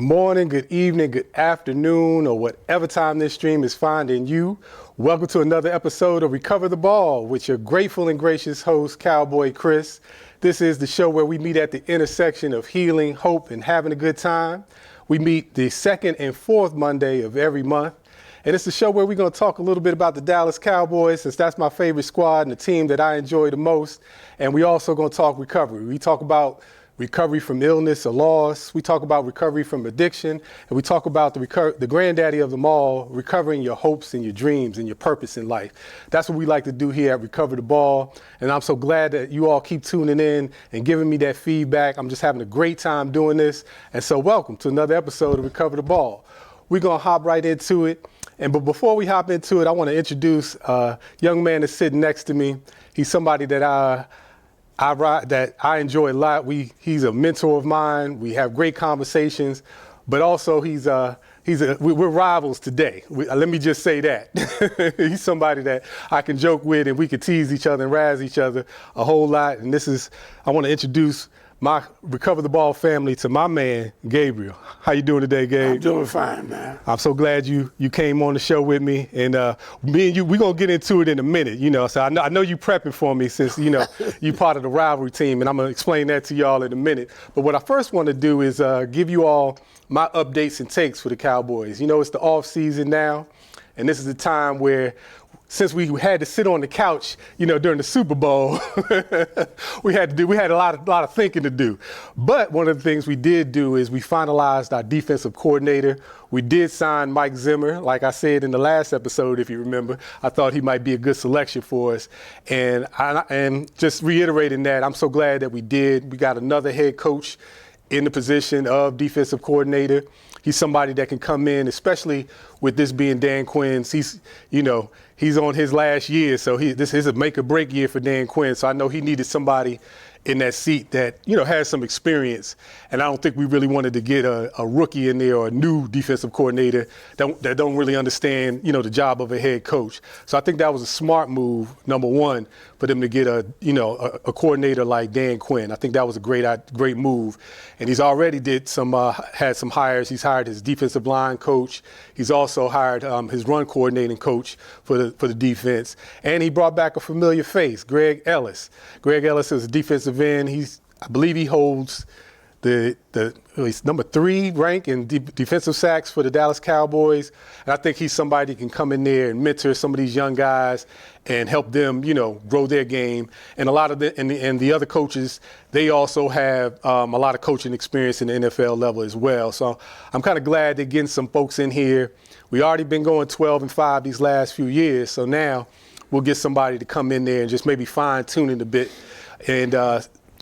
morning, good evening, good afternoon, or whatever time this stream is finding you. Welcome to another episode of Recover the Ball with your grateful and gracious host, Cowboy Chris. This is the show where we meet at the intersection of healing, hope, and having a good time. We meet the second and fourth Monday of every month. And it's the show where we're going to talk a little bit about the Dallas Cowboys, since that's my favorite squad and the team that I enjoy the most. And we also going to talk recovery. We talk about recovery from illness or loss. We talk about recovery from addiction. And we talk about the granddaddy of them all, recovering your hopes and your dreams and your purpose in life. That's what we like to do here at Recover the Ball. And I'm so glad that you all keep tuning in and giving me that feedback. I'm just having a great time doing this. And so welcome to another episode of Recover the Ball. We're going to hop right into it. But before we hop into it, I want to introduce a young man that's sitting next to me. He's somebody that I enjoy a lot. He's a mentor of mine. We have great conversations, but also we're rivals today. Let me just say that. He's somebody that I can joke with, and we can tease each other and razz each other a whole lot. And I want to introduce my Recover the Ball family to my man, Gabriel. How you doing today, Gabe? I'm doing fine, man. I'm so glad you came on the show with me. And me and you, we're going to get into it in a minute, So I know you prepping for me since, you're part of the rivalry team. And I'm going to explain that to y'all in a minute. But what I first want to do is give you all my updates and takes for the Cowboys. It's the off season now. And this is the time where, since we had to sit on the couch, during the Super Bowl, we had a lot of thinking to do. But one of the things we did do is we finalized our defensive coordinator. We did sign Mike Zimmer. Like I said in the last episode, if you remember, I thought he might be a good selection for us. And just reiterating that, I'm so glad that we did. We got another head coach in the position of defensive coordinator. He's somebody that can come in, especially with this being Dan Quinn's. He's on his last year, so this is a make or break year for Dan Quinn. So I know he needed somebody in that seat that, has some experience. And I don't think we really wanted to get a rookie in there or a new defensive coordinator that don't really understand, the job of a head coach. So I think that was a smart move, number one, for them to get a coordinator like Dan Quinn. I think that was a great move. And he's already had some hires. He's hired his defensive line coach. He's also hired his run coordinating coach for the defense. And he brought back a familiar face, Greg Ellis. Greg Ellis is a defensive end. I believe he holds he's number 3 rank in defensive sacks for the Dallas Cowboys. And I think he's somebody that can come in there and mentor some of these young guys and help them, grow their game. And a lot of the other coaches, they also have a lot of coaching experience in the NFL level as well. So I'm kind of glad they're getting some folks in here. We already been going 12-5 these last few years. So now we'll get somebody to come in there and just maybe fine tune it a bit and,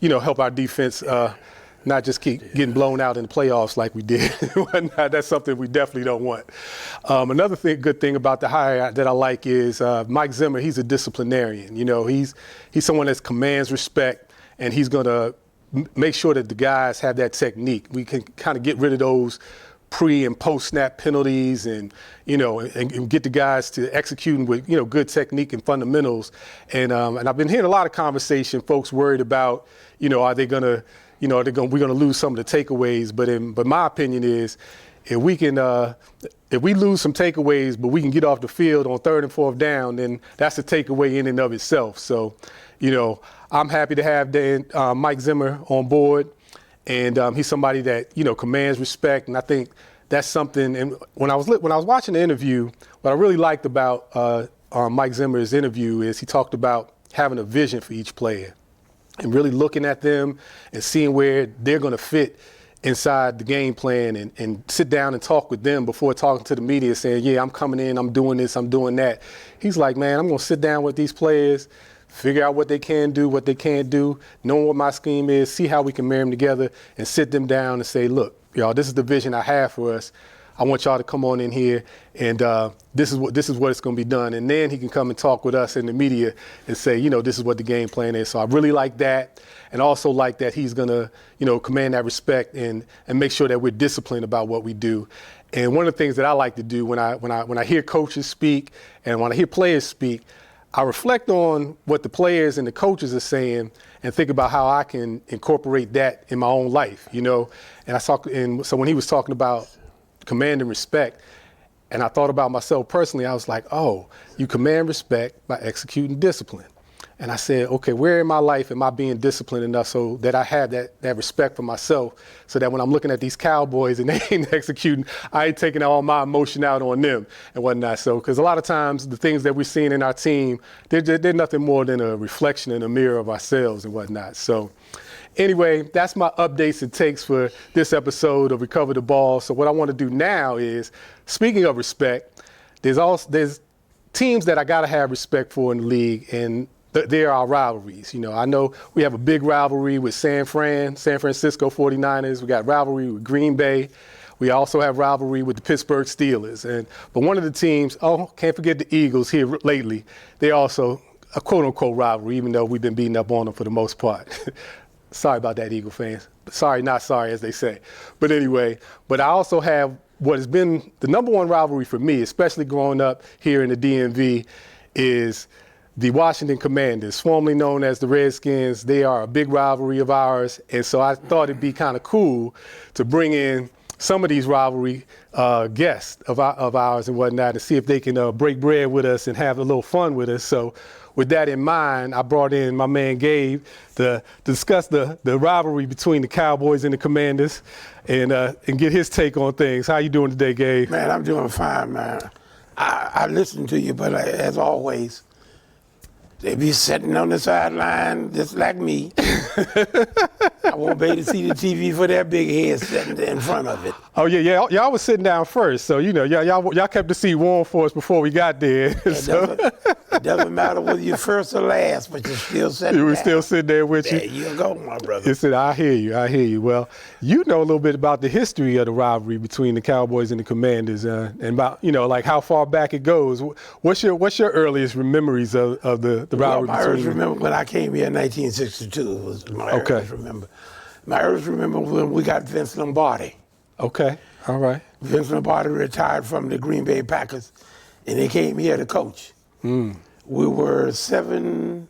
help our defense not just keep getting blown out in the playoffs like we did. That's something we definitely don't want. Another good thing about the hire that I like is Mike Zimmer. He's a disciplinarian. He's someone that commands respect, and he's going to make sure that the guys have that technique. We can kind of get rid of those pre and post snap penalties and get the guys to executing with good technique and fundamentals. And I've been hearing a lot of conversation, folks worried about are they going to we're going to lose some of the takeaways. But my opinion is, if we lose some takeaways, but we can get off the field on 3rd and 4th down, then that's a takeaway in and of itself. So, I'm happy to have Mike Zimmer on board, and he's somebody that commands respect, and I think that's something. And when I was watching the interview, what I really liked about Mike Zimmer's interview is he talked about having a vision for each player, and really looking at them and seeing where they're going to fit inside the game plan and sit down and talk with them before talking to the media saying, yeah, I'm coming in, I'm doing this, I'm doing that. He's like, man, I'm going to sit down with these players, figure out what they can do, what they can't do, knowing what my scheme is, see how we can marry them together and sit them down and say, look, y'all, this is the vision I have for us. I want y'all to come on in here, and this is what it's going to be done. And then he can come and talk with us in the media and say, this is what the game plan is. So I really like that, and also like that he's going to, command that respect and make sure that we're disciplined about what we do. And one of the things that I like to do when I hear coaches speak and when I hear players speak, I reflect on what the players and the coaches are saying and think about how I can incorporate that in my own life, you know. And so when he was talking about command and respect, and I thought about myself personally, I was like, oh, you command respect by executing discipline. And I said, okay, where in my life am I being disciplined enough so that I have that respect for myself, so that when I'm looking at these Cowboys and they ain't executing, I ain't taking all my emotion out on them and whatnot. So, because a lot of times the things that we're seeing in our team, they're nothing more than a reflection in a mirror of ourselves and whatnot. So anyway, that's my updates and takes for this episode of Recover the Ball. So what I want to do now is, speaking of respect, there's teams that I got to have respect for in the league, and they're our rivalries. You know, I know we have a big rivalry with San Francisco 49ers. We got rivalry with Green Bay. We also have rivalry with the Pittsburgh Steelers. But one of the teams, can't forget the Eagles here lately. They're also a quote-unquote rivalry, even though we've been beating up on them for the most part. Sorry about that, Eagle fans. Sorry, not sorry, as they say. But anyway, I also have what has been the number one rivalry for me, especially growing up here in the DMV, is the Washington Commanders, formerly known as the Redskins. They are a big rivalry of ours, and so I thought it'd be kind of cool to bring in some of these rivalry guests of ours and whatnot, and see if they can break bread with us and have a little fun with us. So with that in mind, I brought in my man Gabe to discuss the rivalry between the Cowboys and the Commanders and get his take on things. How you doing today, Gabe? Man, I'm doing fine, man. I listen to you, but as always, they be sitting on the sideline just like me. I won't be able to see the TV for their big head sitting in front of it. Oh, yeah. Y'all was sitting down first, so, you know, y'all kept the seat warm for us before we got there. It doesn't matter whether you're first or last, but you're still sitting You were down. still sitting there with you? There you go, my brother. Listen, I hear you. Well, you know a little bit about the history of the rivalry between the Cowboys and the Commanders, and about, you know, like how far back it goes. What's your earliest memories of the rivalry My earliest remember when I came here in 1962 was my earliest remember. My earliest remember when we got Vince Lombardi. Okay, all right. Vince Lombardi retired from the Green Bay Packers, and he came here to coach. We were 7-5-2,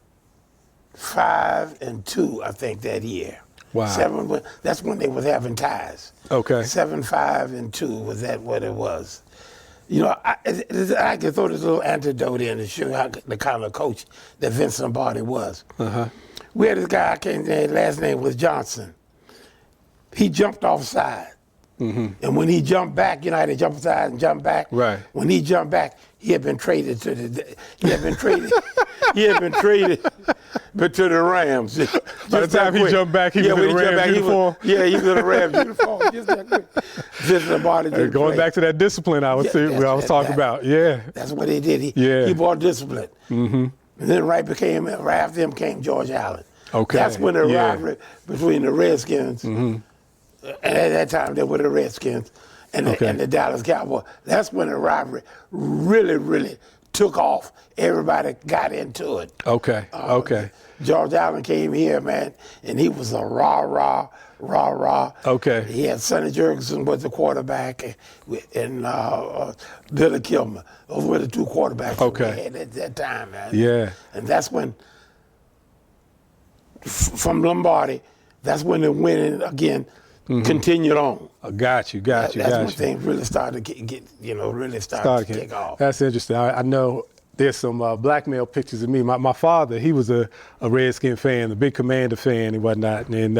I think, that year. Wow. That's when they was having ties. Okay. 7-5-2 was that what it was? You know, I can throw this little antidote in to show how the kind of coach that Vince Lombardi was. We had this guy, his last name was Johnson. He jumped offside. And when he jumped back, you know how they jump aside and jump back? Right. When he jumped back, he had been traded to the but to the Rams. By the time he jumped back, he was in a Rams uniform? He was in a Rams uniform. Just that quick. Just going back to that discipline I was talking about. Yeah. That's what he did. He brought discipline. And then right after him came George Allen. Okay. That's when the rivalry between the Redskins, and at that time they were the Redskins, and the Dallas Cowboys. That's when the rivalry really, really took off. Everybody got into it. Okay. George Allen came here, man, and he was a rah. Okay. He had Sonny Jurgensen was the quarterback, and Billy Kilmer. Those were the two quarterbacks we had at that time, man. Yeah. And that's when, from Lombardi, that's when the winning again continued on. Got you. That's when things really started to kick off. That's interesting. I know there's some blackmail pictures of me. My father, he was a Redskin fan, a big Commander fan and whatnot. And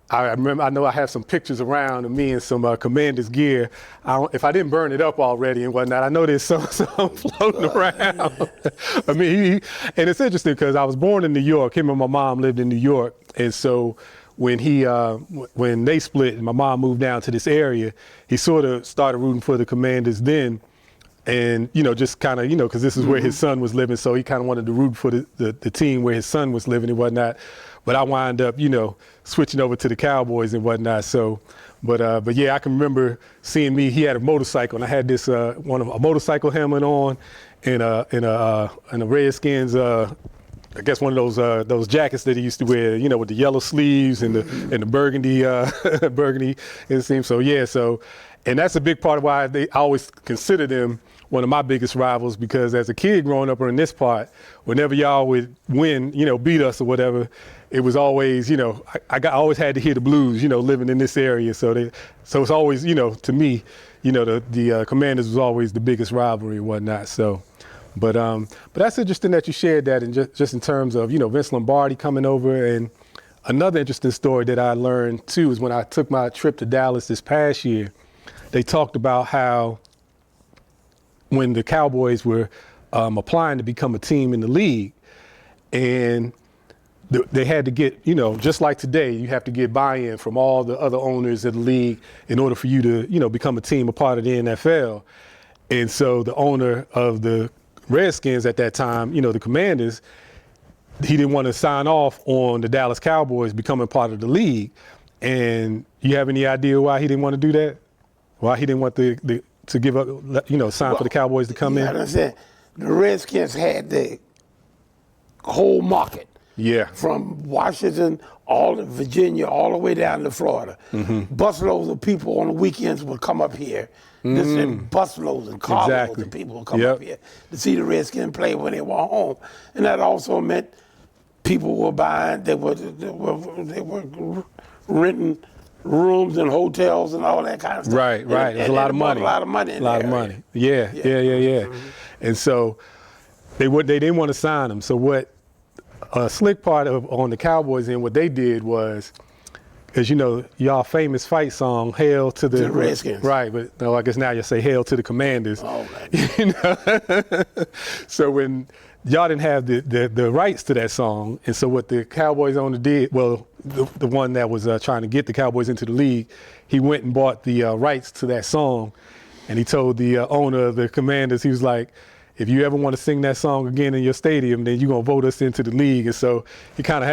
I know I have some pictures around of me in some Commander's gear. If I didn't burn it up already and whatnot, I know there's some floating around. I mean, and it's interesting because I was born in New York. Him and my mom lived in New York. And so when they split and my mom moved down to this area, he sort of started rooting for the Commanders then. And, you know, just kind of, you know, because this is where his son was living. So he kind of wanted to root for the team where his son was living and whatnot. But I wound up, you know, switching over to the Cowboys and whatnot. So, but yeah, I can remember seeing me. He had a motorcycle, and I had this a motorcycle helmet on, and a Redskins. I guess one of those jackets that he used to wear, you know, with the yellow sleeves and the burgundy burgundy. It seems so. Yeah. So, and that's a big part of why I always consider them one of my biggest rivals because as a kid growing up in this part, whenever y'all would win, beat us or whatever, it was always, I always had to hear the blues, living in this area. So it's always, to me, the Commanders was always the biggest rivalry and whatnot. So, but that's interesting that you shared that, and just in terms of, Vince Lombardi coming over. And another interesting story that I learned too is when I took my trip to Dallas this past year, they talked about how when the Cowboys were applying to become a team in the league, and they had to get, just like today, you have to get buy-in from all the other owners of the league in order for you to, become a team, a part of the NFL. And so the owner of the Redskins at that time, the Commanders, he didn't want to sign off on the Dallas Cowboys becoming part of the league. And you have any idea why he didn't want to do that? Why he didn't want to give up, sign for the Cowboys to come in? I understand. The Redskins had the whole market. Yeah. From Washington, all to Virginia, all the way down to Florida. Busloads of people on the weekends would come up here. This and busloads and carloads of people would come up here to see the Redskins play when they were home. And that also meant people were buying, they were renting rooms and hotels and all that kind of stuff. Right. There's a lot of money. A lot of money in there. A lot of money. Yeah. And so they didn't want to sign them. So what a slick part on the Cowboys and what they did was, as y'all famous fight song, "Hail to the Redskins." Right, but no, I guess now you say "Hail to the Commanders." Oh, man. So when y'all didn't have the rights to that song, and so what the Cowboys owner did, well, the one that was trying to get the Cowboys into the league, he went and bought the rights to that song, and he told the owner of the Commanders, he was like, if you ever want to sing that song again in your stadium, then you're going to vote us into the league. And so he kind of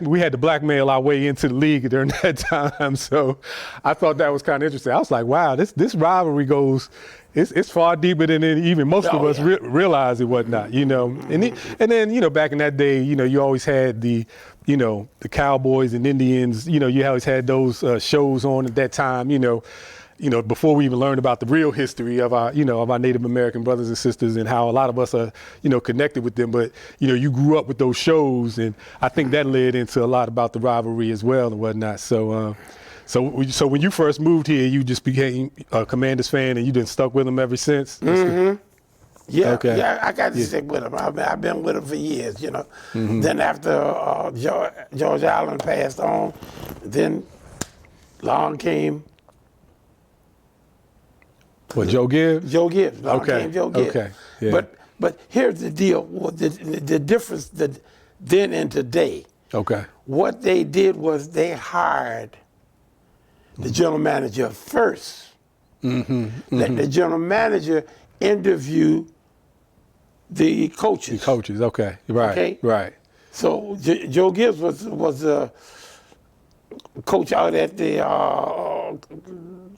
we had to blackmail our way into the league during that time. So I thought that was kind of interesting. I was like, wow, this rivalry goes, it's far deeper than even most of us realize and whatnot, And then, back in that day, you always had the Cowboys and Indians, you always had those shows on at that time, before we even learned about the real history of our, of our Native American brothers and sisters and how a lot of us are, connected with them. But, you grew up with those shows, and I think that led into a lot about the rivalry as well and whatnot. So when you first moved here, you just became a Commanders fan, and you been stuck with them ever since? Yeah, okay. Yeah, I got to stick with him. I've been with him for years, Then after George Allen passed on, then along came What, Joe Gibbs? Joe Gibbs. Okay. Joe Gibbs. Okay. Yeah. But here's the deal. The difference then and today. Okay. What they did was they hired the general manager first. Let the general manager interview the coaches. The coaches. Okay. Right. Okay? Right. So Joe Gibbs was a coach out at the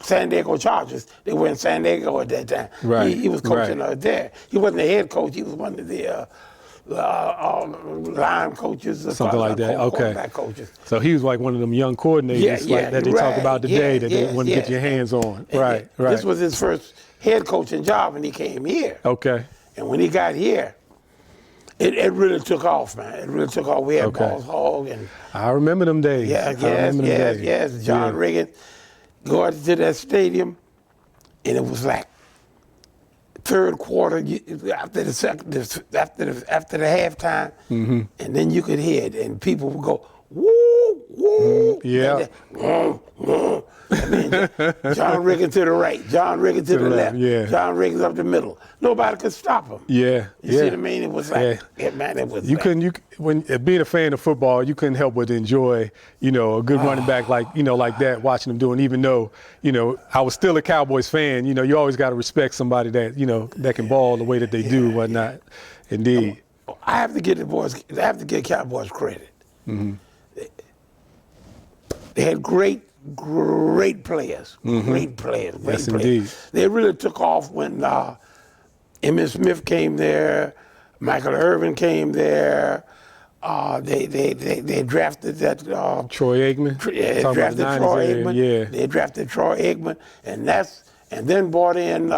San Diego Chargers. They were in San Diego at that time. Right. He was coaching there. He wasn't the head coach. He was one of the line coaches. Or something like that. Okay. Quarterback coaches. So he was like one of them young coordinators that they talk about today that they want to get your hands on. Right. This was his first head coaching job when he came here. Okay. And when he got here, it really took off, man. It really took off. We had Balls Hog and I remember them days. Yes. John Riggins going to that stadium, and it was like third quarter after the halftime, and then you could hear it, and people would go woo woo. Yeah. I mean, John Riggins to the right, John Riggins to the left, John Riggins up the middle. Nobody could stop him. Yeah. You see what I mean? It was like, man, it was. When being a fan of football, you couldn't help but enjoy, a good running back like that, watching him doing. Even though, I was still a Cowboys fan. You always got to respect somebody that that can ball the way that they do and whatnot. Indeed. I have to give the boys. I have to give Cowboys credit. They had great players. Great players. Yes, indeed. They really took off when Emmitt Smith came there, Michael Irvin came there. They drafted that Troy Aikman. Drafted Troy Aikman. Yeah. They drafted Troy Aikman, and then brought in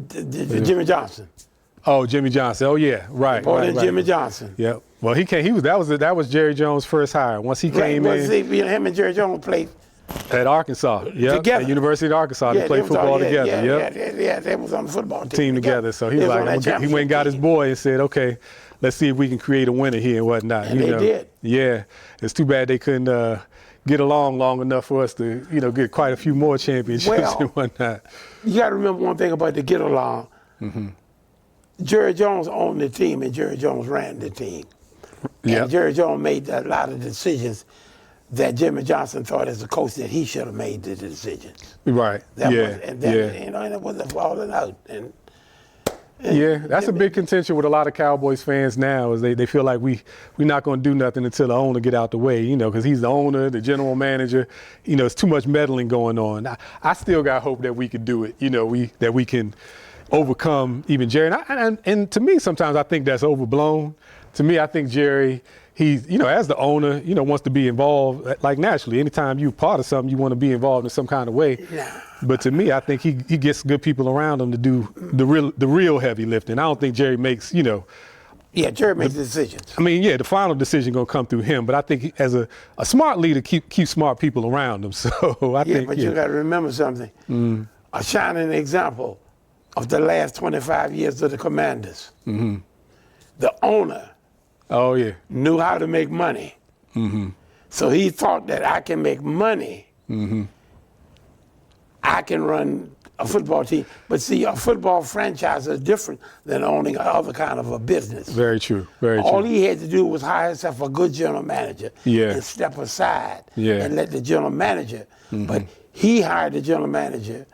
Jimmy Johnson. Oh, Jimmy Johnson. Oh yeah, right. Brought right, in right. Jimmy Johnson. Yep. Well, he came. That was Jerry Jones' first hire. Once he came in Him and Jerry Jones played at Arkansas. Yep. together. At University of Arkansas, they played football together. Yeah, they was on the football team together. So he was like, he went and got his boy and said, okay, let's see if we can create a winner here and whatnot. And they did. Yeah. It's too bad they couldn't get along long enough for us to, get quite a few more championships and whatnot. You got to remember one thing about the get along. Mm-hmm. Jerry Jones owned the team and Jerry Jones ran the team. Yeah. And Jerry Jones made a lot of decisions that Jimmy Johnson thought as a coach that he should have made the decisions. Right. And it wasn't falling out. And that's a big contention with a lot of Cowboys fans now is they feel like we're not going to do nothing until the owner get out the way, because he's the owner, the general manager. It's too much meddling going on. I still got hope that we could do it, that we can overcome even Jerry. And to me, sometimes I think that's overblown. To me, I think Jerry, he's, as the owner, wants to be involved, like naturally. Anytime you're part of something, you want to be involved in some kind of way. Yeah. But to me, I think he gets good people around him to do the real heavy lifting. I don't think Jerry makes, Yeah, Jerry makes the decisions. I mean, the final decision going to come through him. But I think as a smart leader, keep smart people around him. So I think. But you got to remember something. A shining example of the last 25 years of the Commanders. Mm-hmm. The owner. Oh, yeah. Knew how to make money. Mm-hmm. So he thought that I can make money. Mm-hmm. I can run a football team. But see, a football franchise is different than owning other kind of a business. Very true. Very true. All he had to do was hire himself a good general manager and step aside and let the general manager. Mm-hmm. But he hired the general manager,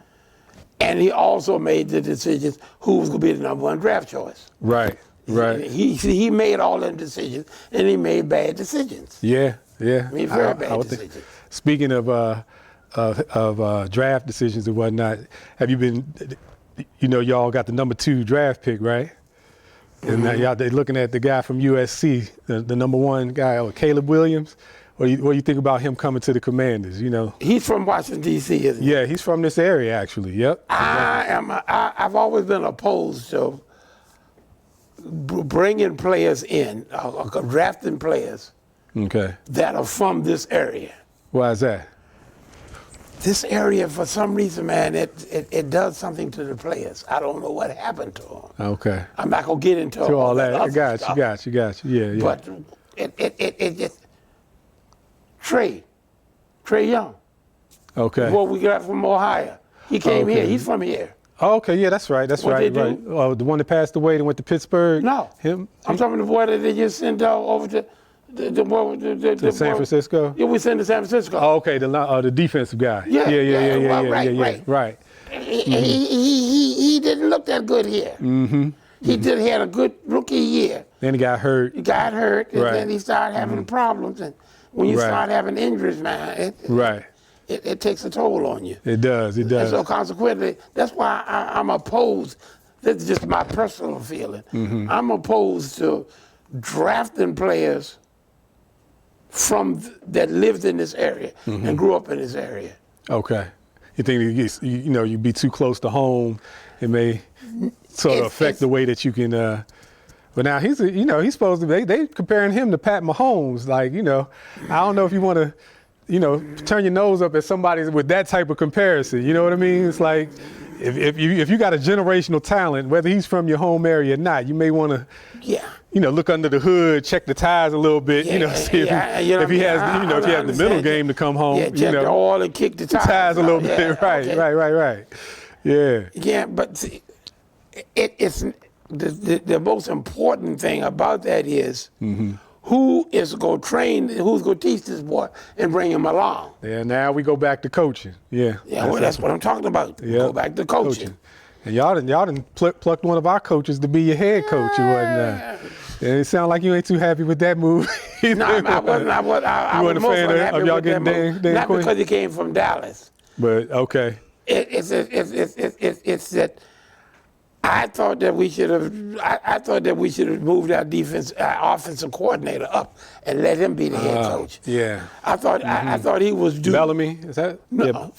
and he also made the decisions who was going to be the number one draft choice. Right. Right. He made all them decisions, and he made bad decisions. Yeah. He made very bad decisions. Speaking of draft decisions and whatnot, have you been? Y'all got the number 2 draft pick, right? And now they're looking at the guy from USC, the number 1 guy, Caleb Williams. What do you think about him coming to the Commanders? He's from Washington D.C., isn't he? Yeah, he's from this area actually. Yep. I've always been opposed to bringing players in, drafting players. Okay. That are from this area. Why is that? This area, for some reason, man, it does something to the players. I don't know what happened to them. Okay. I'm not gonna get into all that. I got stuff. you. Yeah. But it just Trey Young. Okay. What we got from Ohio. He came here. He's from here. Oh, okay, yeah, that's right. What right. they do? Oh, the one that passed away and went to Pittsburgh. No. Him. I'm talking the boy that they just sent over to to San Francisco. Yeah, we sent to San Francisco. Oh, okay, the defensive guy. Yeah. Right. He didn't look that good here. Mm-hmm. He had a good rookie year. Then he got hurt. And then he started having problems. And when you start having injuries, man, it takes a toll on you. It does. And so consequently, that's why I'm opposed. That's just my personal feeling. Mm-hmm. I'm opposed to drafting players that lived in this area and grew up in this area. Okay. You think you'd be too close to home? It may sort of affect the way that you can. But now he's supposed to be. They comparing him to Pat Mahomes. Like, I don't know if you want to, turn your nose up at somebody with that type of comparison. You know what I mean? It's like if you got a generational talent, whether he's from your home area or not, you may want to. Yeah. Look under the hood, check the tires a little bit, see if he has the middle game to come home. Yeah, check the oil and kick the tires a little bit. Right. Yeah. Yeah, but see, it's the most important thing about that is who is going to train, who's going to teach this boy and bring him along. Yeah, now we go back to coaching. Yeah. Yeah, that's what I'm talking about. Yeah. Go back to coaching. And y'all done plucked one of our coaches to be your head coach and whatnot. And it sounds like you ain't too happy with that move. No, I wasn't. I was most unhappy of y'all with that getting move. Dan Not Quinn? because he came from Dallas. But okay. It's that I thought that we should have. I thought that we should have moved our offensive coordinator up and let him be the head coach. Yeah. I thought. I thought he was due. Bellamy, is that? No.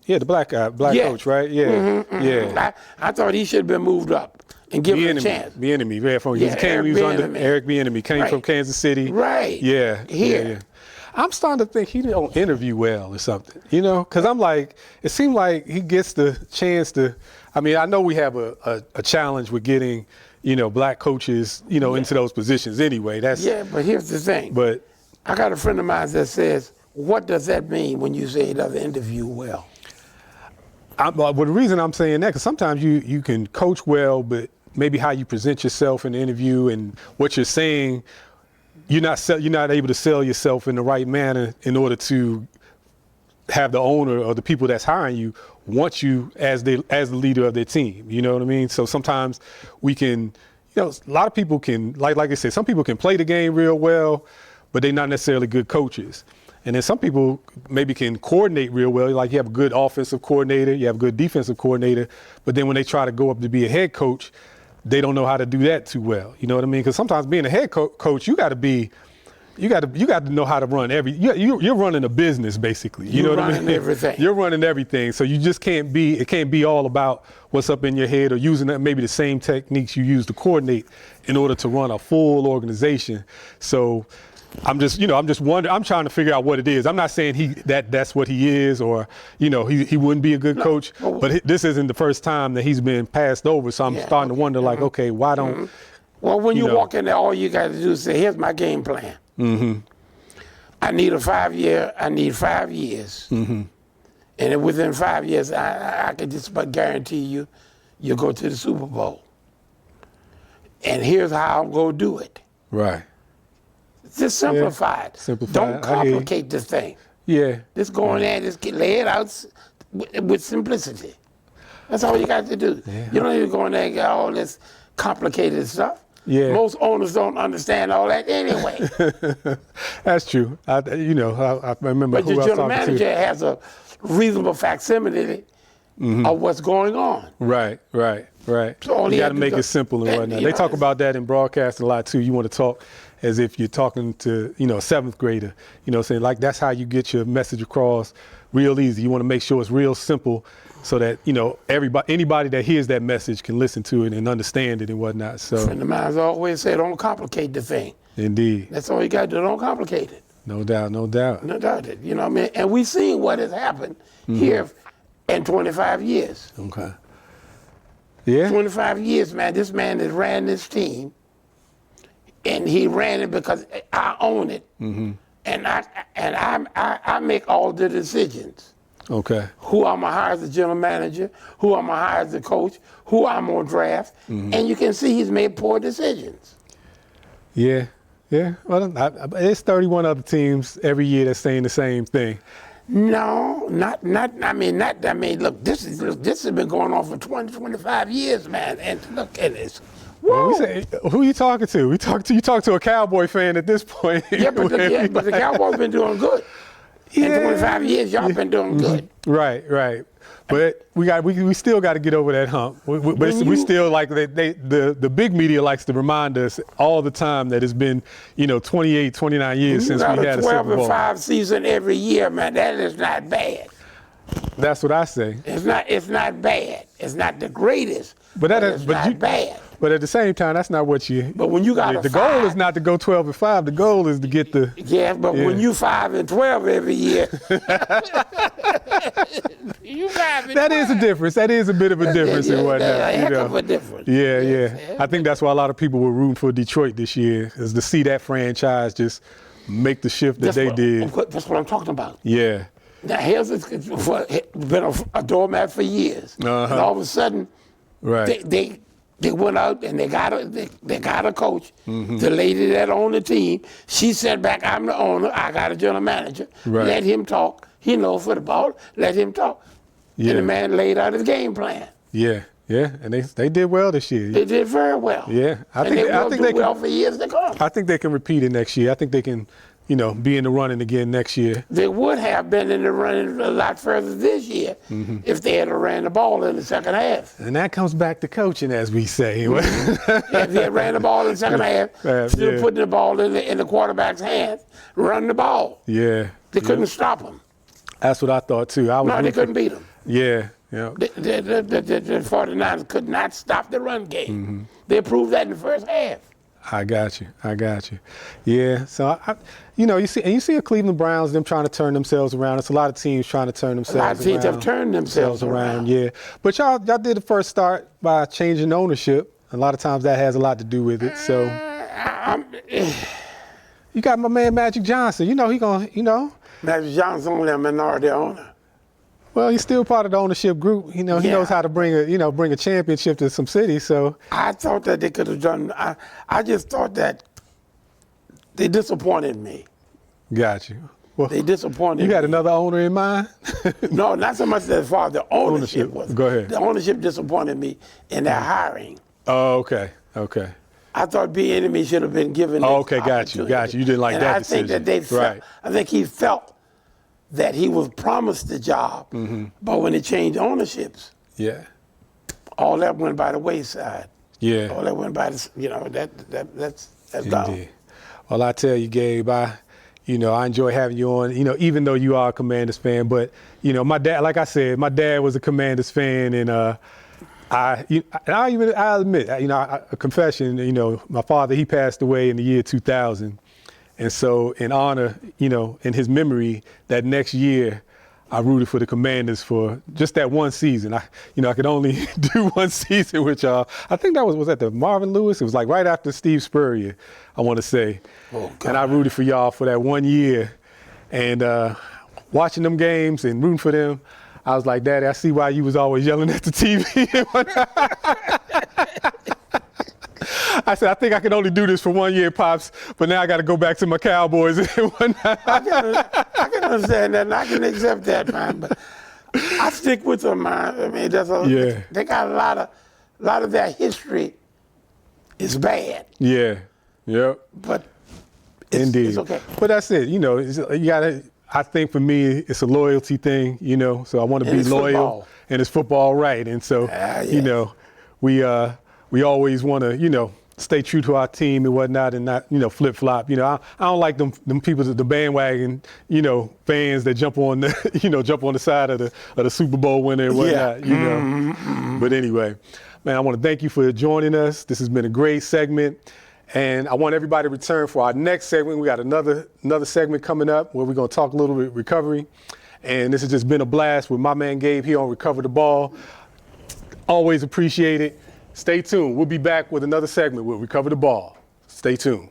Yeah, the black coach, right? Yeah. Yeah. I thought he should have been moved up and given a chance. Bieniemy, Eric Eric Bieniemy came from Kansas City. Right. Yeah. Here. Yeah. I'm starting to think he don't interview well or something, because I'm like, it seemed like he gets the chance to. I mean, I know we have a challenge with getting, black coaches, into those positions anyway. But here's the thing. But I got a friend of mine that says, what does that mean when you say he doesn't interview well? Well, the reason I'm saying that, because sometimes you can coach well, but maybe how you present yourself in the interview and what you're saying, you're not able to sell yourself in the right manner in order to have the owner or the people that's hiring you want you as the leader of their team. You know what I mean? So sometimes we can, a lot of people can, like I said, some people can play the game real well, but they're not necessarily good coaches. And then some people maybe can coordinate real well. Like you have a good offensive coordinator, you have a good defensive coordinator, but then when they try to go up to be a head coach, they don't know how to do that too well. You know what I mean? Because sometimes being a head coach, you got to know how to run you're running a business basically. You know what I mean? You're running everything. You're running everything. So you just can't be all about what's up in your head or using maybe the same techniques you use to coordinate in order to run a full organization. So I'm just wondering, I'm trying to figure out what it is. I'm not saying that's what he is or, he wouldn't be a good coach, but this isn't the first time that he's been passed over. So I'm starting to wonder okay, why don't, Well, when you walk in there, all you got to do is say, here's my game plan. Mm-hmm. I need 5 years. Mm-hmm. And within 5 years, I can just about guarantee you'll go to the Super Bowl. And here's how I'm going to do it. Right. Just simplify it. Don't complicate the thing. Yeah. Just go in there and just lay it out with simplicity. That's all you got to do. Yeah. You don't need to go in there and get all this complicated stuff. Yeah. Most owners don't understand all that anyway. That's true. I remember but who I was talking to. But your general manager has a reasonable facsimile of what's going on. Right. So you got to make it simple and whatnot. They talk about that in broadcasting a lot too. You want to talk as if you're talking to, a seventh grader, saying like that's how you get your message across real easy. You want to make sure it's real simple so that, anybody that hears that message can listen to it and understand it and whatnot. So, a friend of mine always said, don't complicate the thing. Indeed. That's all you got to do, don't complicate it. No doubt. No doubt. You know what I mean? And we've seen what has happened here in 25 years. Okay. Yeah. 25 years, man. This man has ran this team, and he ran it because I own it, and I make all the decisions. Okay. Who I'm gonna hire as the general manager, who I'm gonna hire as the coach, who I'm gonna draft, and you can see he's made poor decisions. Yeah. Well, there's 31 other teams every year that's saying the same thing. No, not. I mean, look, this has been going on for 20, 25 years, man. And look at this. Well, who are you talking to? You talk to a Cowboy fan at this point. Yeah, but the Cowboys been doing good. In 25 years, y'all been doing good. Right. But we still got to get over that hump. We still like the big media likes to remind us all the time that it's been 28, 29 years since we had a Super Bowl. 12-5 season every year, man. That is not bad. That's what I say. It's not bad. It's not the greatest. But it's not bad. But at the same time, that's not what you. But when you got the goal is not to go 12-5. The goal is to get the. Yeah, but when you 5-12 every year. You 5-12. That is a difference. That is a bit of a difference in whatnot. A heck of a difference. Yeah. I think that's why a lot of people were rooting for Detroit this year, is to see that franchise just make the shift that they did. That's what I'm talking about. Yeah. Now here's been a doormat for years, and all of a sudden, they went out and they got a coach. The lady that owned the team, she said back, I'm the owner. I got a general manager. Right. Let him talk. He knows football. Let him talk. Yeah. And the man laid out his game plan. Yeah, and they did well this year. They did very well. Yeah, I think they will do well for years to come. I think they can repeat it next year. I think they can be in the running again next year. They would have been in the running a lot further this year if they had ran the ball in the second half. And that comes back to coaching, as we say. If they had ran the ball in the second half, instead of putting the ball in the quarterback's hands, run the ball. Yeah. They couldn't stop them. That's what I thought, too. No, they couldn't beat them. Yeah. Yeah. The 49ers could not stop the run game. They proved that in the first half. I got you. Yeah. So you see a Cleveland Browns, them trying to turn themselves around. It's a lot of teams trying to turn themselves around. A lot of teams have turned themselves around. Yeah. But y'all did the first start by changing ownership. A lot of times that has a lot to do with it. So you got my man Magic Johnson. Magic Johnson only a minority owner. Well, he's still part of the ownership group. He knows how to bring a championship to some cities. So I thought that they could have done. I just thought that they disappointed me. Got you. Well, they disappointed. You got another owner in mind? No, not so much as far as the ownership was. Go ahead. The ownership disappointed me in their hiring. Oh, okay. I thought B-Enemy should have been given. Oh, okay, got you. You didn't like that decision. I think that I think he felt that he was promised the job, but when they changed ownerships, all that went by the wayside. Yeah, all that went by the, that's gone. Well, I tell you, Gabe, I enjoy having you on. Even though you are a Commanders fan, but my dad, like I said, my dad was a Commanders fan, and I admit, a confession. My father, he passed away in the year 2000. And so in honor, in his memory, that next year, I rooted for the Commanders for just that one season. I could only do one season with y'all. I think that was at the Marvin Lewis. It was like right after Steve Spurrier, I want to say. Oh, God. And I rooted for y'all for that 1 year. And watching them games and rooting for them, I was like, Daddy, I see why you was always yelling at the TV. I said, I think I can only do this for 1 year, Pops, but now I got to go back to my Cowboys and whatnot. I can understand that, and I can accept that, man. But I stick with them, man. I mean, they got a lot of their history is bad. Yeah, yep. But Indeed. It's okay. But that's it. You gotta. I think for me, it's a loyalty thing. So I want to be loyal, football. And it's football, right? And so, we always want to, stay true to our team and whatnot, and not, flip flop. I don't like them people, the bandwagon, fans that jump on the, jump on the side of the Super Bowl winner and whatnot. But anyway, man, I want to thank you for joining us. This has been a great segment, and I want everybody to return for our next segment. We got another segment coming up where we're going to talk a little bit recovery, and this has just been a blast with my man Gabe here on Recover the Ball. Always appreciate it. Stay tuned. We'll be back with another segment with Recover the Ball. Stay tuned.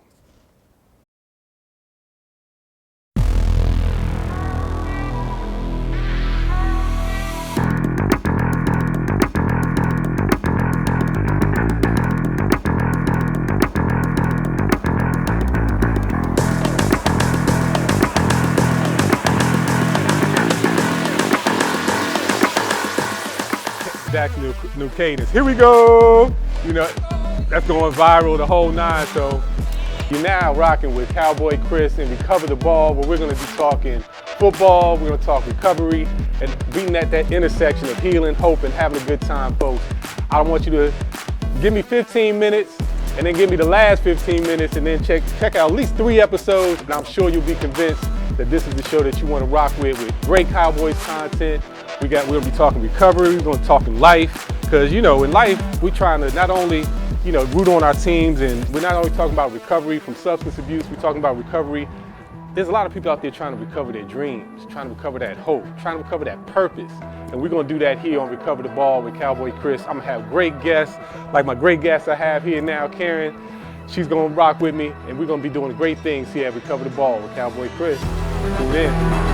Back new cadence. Here we go. That's going viral the whole nine. So you're now rocking with Cowboy Chris and Recover the Ball, where we're going to be talking football. We're going to talk recovery and being at that intersection of healing, hope, and having a good time, folks. I want you to give me 15 minutes and then give me the last 15 minutes and then check out at least 3 episodes. And I'm sure you'll be convinced that this is the show that you want to rock with great Cowboys content. We're going to be talking recovery. We're going to talk in life. Because, in life, we're trying to not only, root on our teams, and we're not only talking about recovery from substance abuse, we're talking about recovery. There's a lot of people out there trying to recover their dreams, trying to recover that hope, trying to recover that purpose. And we're going to do that here on Recover the Ball with Cowboy Chris. I'm going to have great guests, like my great guest I have here now, Karen. She's going to rock with me, and we're going to be doing great things here at Recover the Ball with Cowboy Chris. Tune in.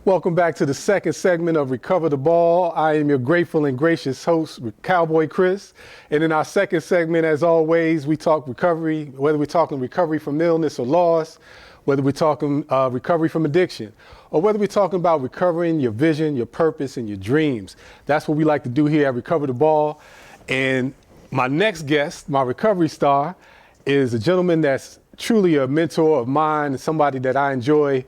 Welcome back to the second segment of Recover the Ball. I am your grateful and gracious host, Cowboy Chris. And in our second segment, as always, we talk recovery, whether we're talking recovery from illness or loss, whether we're talking recovery from addiction, or whether we're talking about recovering your vision, your purpose, and your dreams. That's what we like to do here at Recover the Ball. And my next guest, my recovery star, is a gentleman that's truly a mentor of mine and somebody that I enjoy.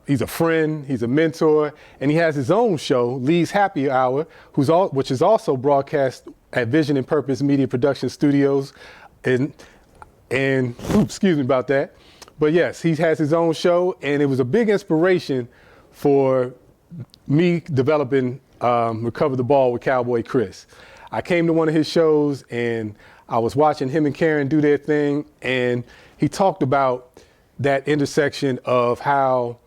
He's a friend, he's a mentor, and he has his own show, Lee's Happy Hour, which is also broadcast at Vision and Purpose Media Production Studios. And excuse me about that. But yes, he has his own show, and it was a big inspiration for me developing Recover the Ball with Cowboy Chris. I came to one of his shows, and I was watching him and Karen do their thing, and he talked about that intersection of how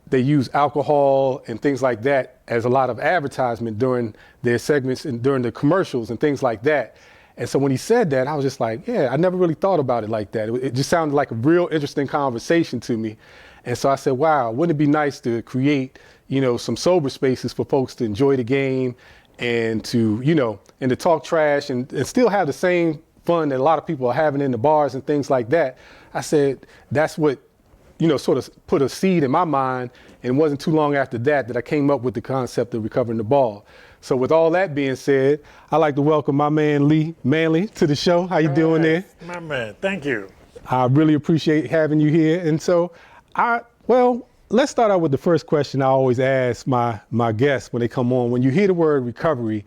they use alcohol and things like that as a lot of advertisement during their segments and during the commercials and things like that. And so when he said that, I was just like, yeah, I never really thought about it like that. It just sounded like a real interesting conversation to me. And so I said, wow, wouldn't it be nice to create, some sober spaces for folks to enjoy the game and to, and to talk trash and still have the same fun that a lot of people are having in the bars and things like that. I said, that's what, sort of put a seed in my mind. And it wasn't too long after that I came up with the concept of recovering the ball. So with all that being said, I'd like to welcome my man Lee Manley to the show. How you doing there? My man, thank you. I really appreciate having you here. And so, let's start out with the first question I always ask my guests when they come on. When you hear the word recovery,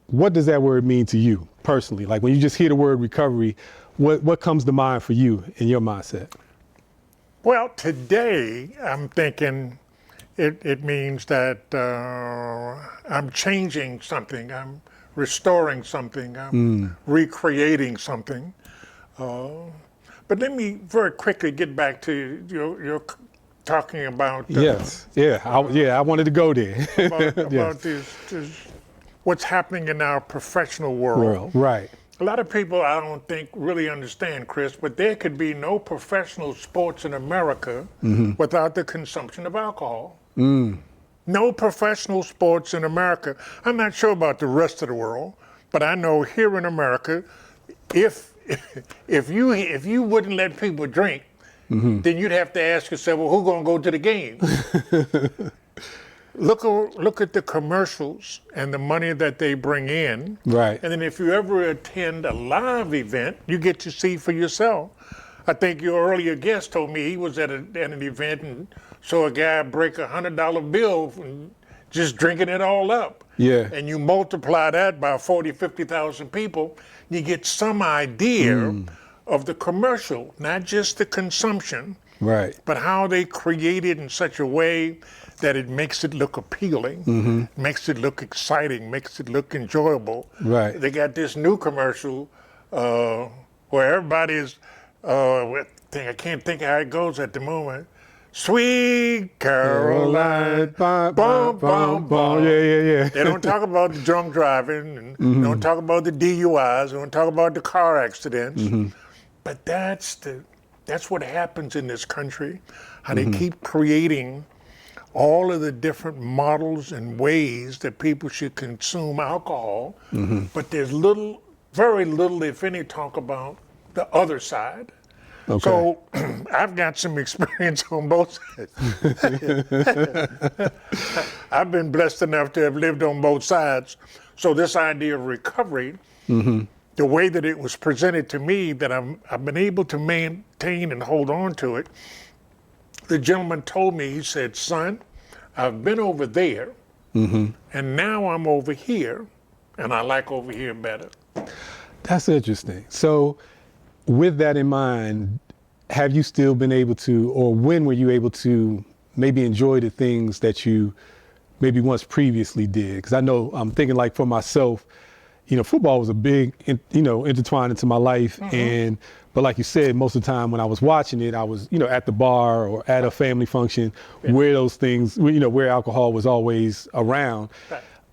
what does that word mean to you personally? Like when you just hear the word recovery, what comes to mind for you in your mindset? Well, today I'm thinking it means that I'm changing something, I'm restoring something, I'm recreating something. But let me very quickly get back to your talking about. Yes, I wanted to go there. about Yes. this, what's happening in our professional world. Right. A lot of people, I don't think, really understand, Chris, but there could be no professional sports in America without the consumption of alcohol. No professional sports in America. I'm not sure about the rest of the world, but I know here in America, if you wouldn't let people drink, then you'd have to ask yourself, well, who's going to go to the game? Look at the commercials and the money that they bring in. Right. And then if you ever attend a live event, you get to see for yourself. I think your earlier guest told me he was at an event and saw a guy break $100 bill from just drinking it all up. Yeah. And you multiply that by 40, 50,000 people, you get some idea of the commercial, not just the consumption, Right. but how they create it in such a way that it makes it look appealing, makes it look exciting, makes it look enjoyable. Right. They got this new commercial where everybody's, I can't think how it goes at the moment. Sweet Caroline, bum, bum, bum. Yeah. They don't talk about the drunk driving, and they don't talk about the DUIs, they don't talk about the car accidents. But that's what happens in this country, how they keep creating all of the different models and ways that people should consume alcohol, but there's very little, if any, talk about the other side. Okay. So I've got some experience on both sides. I've been blessed enough to have lived on both sides. So this idea of recovery, the way that it was presented to me, that I've been able to maintain and hold on to it. The gentleman told me, he said, son, I've been over there, and now I'm over here, and I like over here better. That's interesting. So with that in mind, have you still been able to, or when were you able to maybe enjoy the things that you maybe once previously did? Because I know I'm thinking like for myself, football was a big, intertwined into my life. But like you said, most of the time when I was watching it, I was, at the bar or at a family function where those things, where alcohol was always around.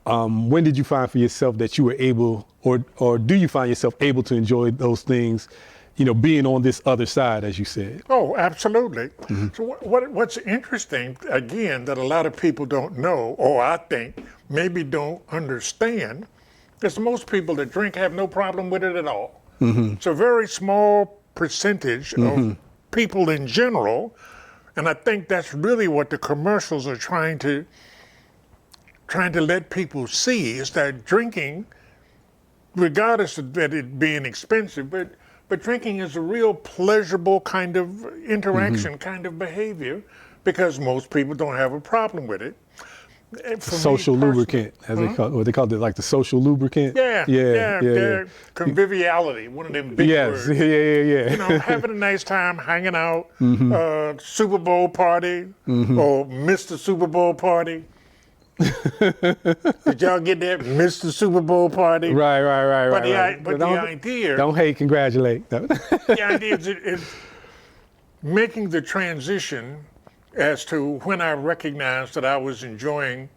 When did you find for yourself that you were able, or do you find yourself able to enjoy those things, being on this other side, as you said? Oh, absolutely. So what's interesting, again, that a lot of people don't know, or I think maybe don't understand, is most people that drink have no problem with it at all. It's a very small percentage of people in general, and I think that's really what the commercials are trying to let people see, is that drinking regardless of that it being expensive, but drinking is a real pleasurable kind of interaction, kind of behavior, because most people don't have a problem with it. And for me Social personally- lubricant, as they called it, like the social lubricant. Yeah. Conviviality, one of them big Yes, words. yeah. You know, having a nice time, hanging out, Super Bowl party, or Mr. Super Bowl party. Did y'all get that, Mr. Super Bowl party? Right. But the don't, idea, don't hate, congratulate. the idea is making the transition as to when I recognized that I was enjoying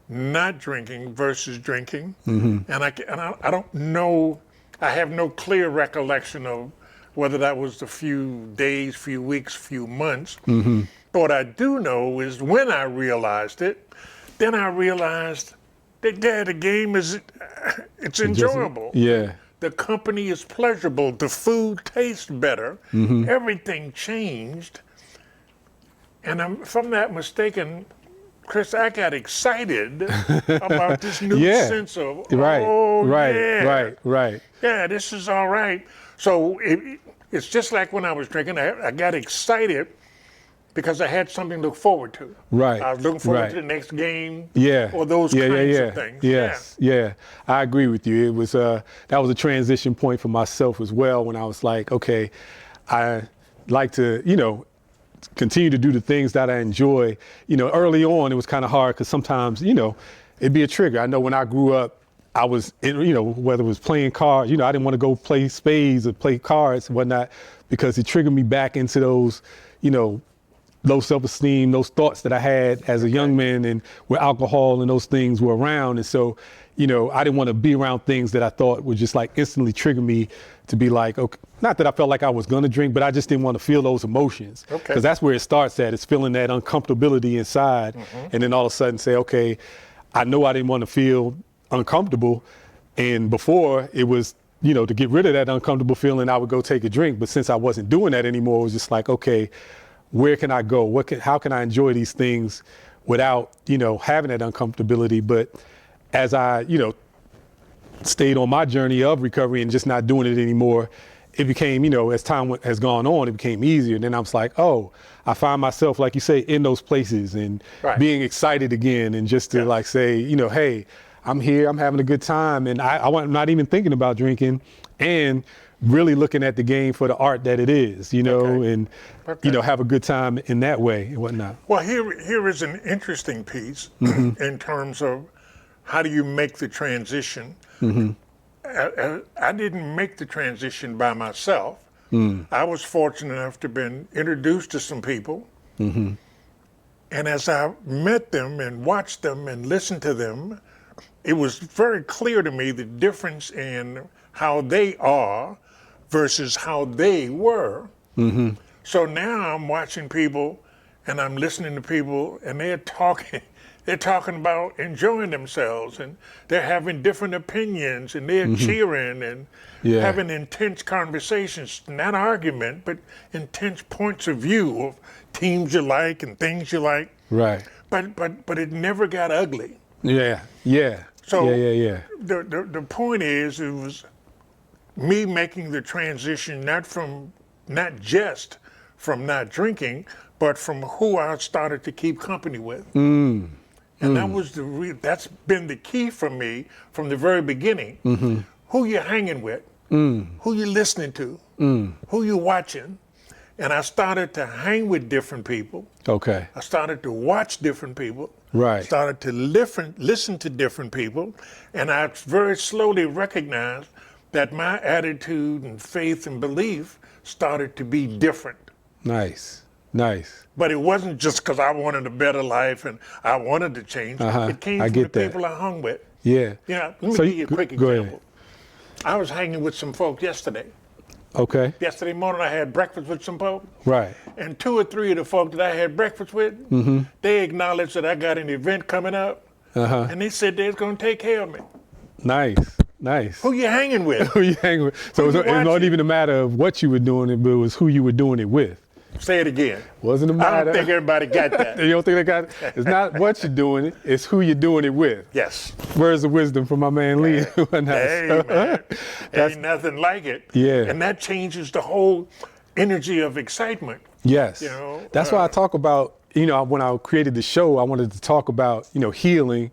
not drinking versus drinking, and I don't know, I have no clear recollection of whether that was a few days, few weeks, few months. But what I do know is when I realized it, then I realized that the game it's enjoyable. Yeah. The company is pleasurable. The food tastes better. Everything changed. And if I'm not mistaken, Chris, I got excited about this new sense of, Right. yeah, this is all right. So it's just like when I was drinking, I got excited because I had something to look forward to. Right. I was looking forward to the next game. Yeah. Or those kinds of things. Yes. Yeah. I agree with you. It was that was a transition point for myself as well, when I was like, okay, I like to, continue to do the things that I enjoy. Early on it was kind of hard because sometimes, it'd be a trigger. I know when I grew up, I was, whether it was playing cards, I didn't want to go play spades or play cards and whatnot, because it triggered me back into those, low self-esteem, those thoughts that I had as a young man, and where alcohol and those things were around. And so, I didn't want to be around things that I thought would just like instantly trigger me to be like, okay, not that I felt like I was going to drink, but I just didn't want to feel those emotions. Because that's where it starts at. It's feeling that uncomfortability inside. And then all of a sudden say, okay, I know I didn't want to feel uncomfortable. And before it was, to get rid of that uncomfortable feeling, I would go take a drink. But since I wasn't doing that anymore, it was just like, okay, where can I go? How can I enjoy these things without, having that uncomfortability? But as I, stayed on my journey of recovery and just not doing it anymore, it became, as time has gone on, it became easier. And then I was like, oh, I find myself, like you say, in those places and being excited again, and just to like say, hey, I'm here, I'm having a good time. And I'm not even thinking about drinking, and really looking at the game for the art that it is, and, have a good time in that way and whatnot. Well, here is an interesting piece in terms of how do you make the transition. I didn't make the transition by myself. I was fortunate enough to have been introduced to some people. And as I met them and watched them and listened to them, it was very clear to me the difference in how they are versus how they were. So now I'm watching people and I'm listening to people, and they're talking about enjoying themselves, and they're having different opinions, and they're cheering and having intense conversations, not argument, but intense points of view of teams you like and things you like. Right. But it never got ugly. Yeah. So yeah. The point is, it was me making the transition not just from not drinking, but from who I started to keep company with. And that was that's been the key for me from the very beginning. Who you're hanging with, who you're listening to, who you're watching. And I started to hang with different people. Okay. I started to watch different people. Right. Started to listen to different people. And I very slowly recognized that my attitude and faith and belief started to be different. Nice. But it wasn't just because I wanted a better life and I wanted to change. It came from the people I hung with. Yeah. Let me give you a quick example. I was hanging with some folk yesterday. Okay. Yesterday morning I had breakfast with some folk. Right. And 2 or 3 of the folk that I had breakfast with, they acknowledged that I got an event coming up. And they said they was going to take care of me. Nice. Who you hanging with? Who you hanging with? So it was not even a matter of what you were doing, but it was who you were doing it with. Say it again. Wasn't a I matter. don't think everybody got that. You don't think they got it? It's not what you're doing it, it's who you're doing it with. Yes. Where's the wisdom from my man Lee? Hey, man. That's- Ain't nothing like it. Yeah. And that changes the whole energy of excitement. Yes. You know, That's why I talk about, when I created the show, I wanted to talk about, healing,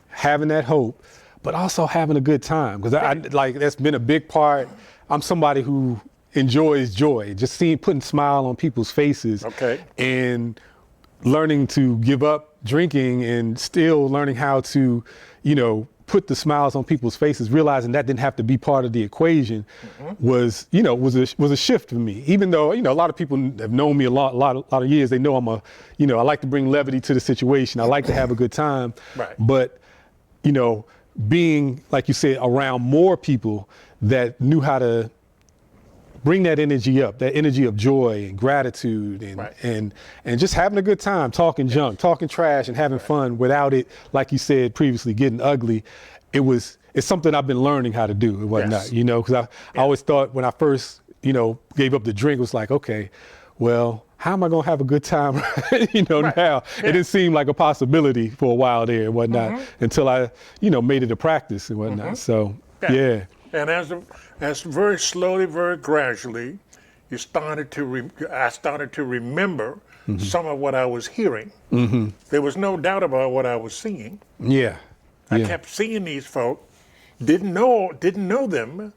having that hope, but also having a good time. Because that's been a big part. I'm somebody who enjoys joy, just putting a smile on people's faces. Okay. And learning to give up drinking and still learning how to, put the smiles on people's faces, realizing that didn't have to be part of the equation was a shift for me. Even though, a lot of people have known me a lot of years, they know I like to bring levity to the situation. I like to have a good time. Right. But, being, like you said, around more people that knew how to bring that energy up, that energy of joy and gratitude and Right. and just having a good time, talking junk, talking trash and having fun without it, like you said previously, getting ugly. It's something I've been learning how to do and whatnot, Yes. because I always thought when I first, gave up the drink, it was like, okay, well, how am I gonna have a good time, now? It didn't seem like a possibility for a while there and whatnot until I, made it a practice and whatnot. So, yeah. And as very slowly, very gradually, I started to remember some of what I was hearing. There was no doubt about what I was seeing. Yeah. I kept seeing these folk, didn't know them,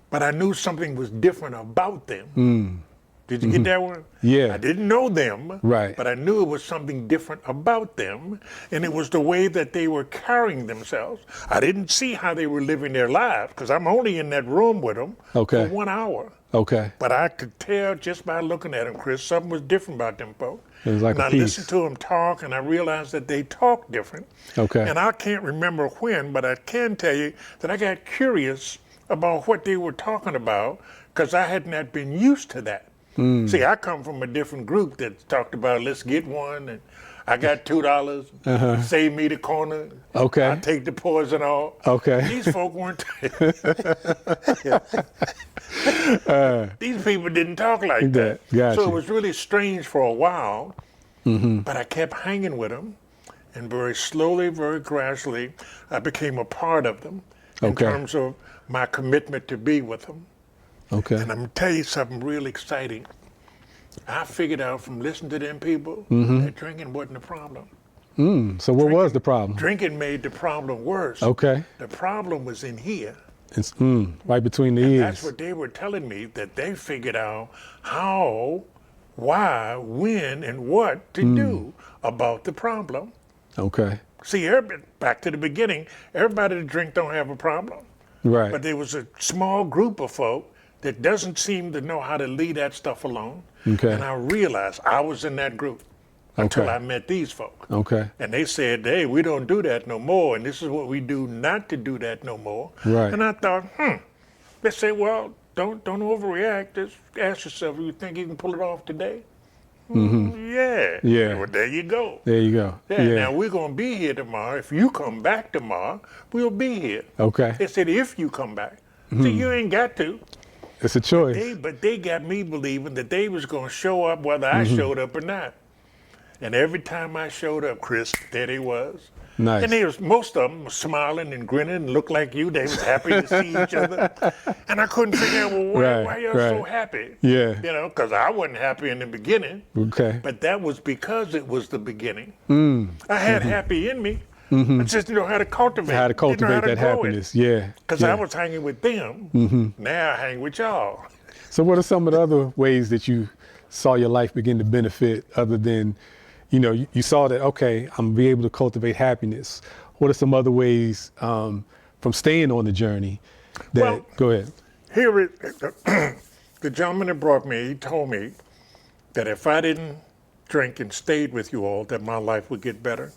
but I knew something was different about them. Did you get that one? Yeah. I didn't know them, Right. but I knew it was something different about them, and it was the way that they were carrying themselves. I didn't see how they were living their lives, because I'm only in that room with them Okay. for 1 hour. Okay. But I could tell just by looking at them, Chris, something was different about them folk. It was like and a I piece. listened to them talk, and I realized that they talk different. Okay. And I can't remember when, but I can tell you that I got curious about what they were talking about, because I had not been used to that. See, I come from a different group that talked about let's get one, and I got $2, save me the corner. Okay. I take the poison off. Okay. These folk weren't. These people didn't talk like that. Gotcha. So it was really strange for a while, but I kept hanging with them, and very slowly, very gradually, I became a part of them in Okay. terms of my commitment to be with them. Okay. And I'm gonna tell you something really exciting. I figured out from listening to them people that drinking wasn't the problem. So what was the problem? Drinking made the problem worse. Okay. The problem was in here. It's right between the ears. That's what they were telling me, that they figured out how, why, when, and what to do about the problem. Okay. See, back to the beginning, everybody that drink don't have a problem. Right. But there was a small group of folk that doesn't seem to know how to leave that stuff alone. Okay. And I realized I was in that group until Okay. I met these folk. Okay. And they said, hey, we don't do that no more, and this is what we do not to do that no more. Right. And I thought, They say, well, don't overreact. Just ask yourself, you think you can pull it off today? Yeah. Yeah. Well, there you go. There you go. Yeah, now we're going to be here tomorrow. If you come back tomorrow, we'll be here. Okay. They said, if you come back. See, you ain't got to. It's a choice. But they got me believing that they was going to show up whether I showed up or not. And every time I showed up, Chris, there they was. Nice. And most of them were smiling and grinning and looked like you. They was happy to see each other. And I couldn't figure out, well, why y'all so happy? Yeah. Because I wasn't happy in the beginning. Okay. But that was because it was the beginning. I had happy in me. I just didn't know how to cultivate. How to cultivate that happiness. Yeah. Because I was hanging with them. Now I hang with y'all. So what are some of the other ways that you saw your life begin to benefit other than, you saw that, okay, I'm gonna be able to cultivate happiness. What are some other ways from staying on the journey that, go ahead. Here, the gentleman that brought me, he told me that if I didn't drink and stayed with you all, that my life would get better.